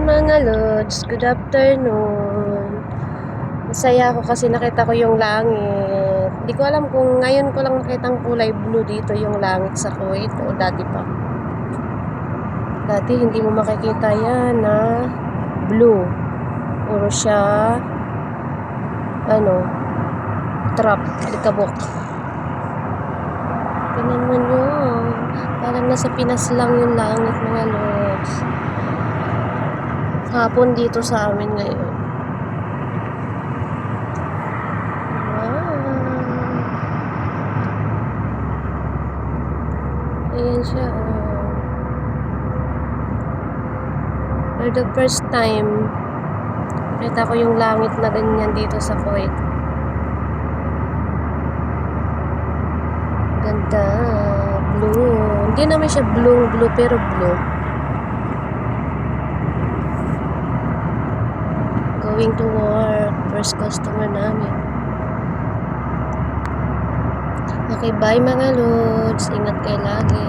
afternoon mga lods, good afternoon. Masaya ako kasi nakita ko yung langit. Hindi ko alam kung ngayon ko lang nakita ang kulay blue dito yung langit sa Kuwait o dati pa. Dati hindi mo makikita yan na blue. Puro siya trap, alikabok. Tingnan mo nyo. Parang nasa Pinas lang yung langit mga lods. Hapon dito sa amin ngayon. Ayan siya, For the first time, nakita ko yung langit na ganyan dito sa Kuwait. Ganda. Blue. Hindi naman siya blue, pero blue. Going to work. First customer namin. Okay, bye mga lods. Ingat kayo lagi.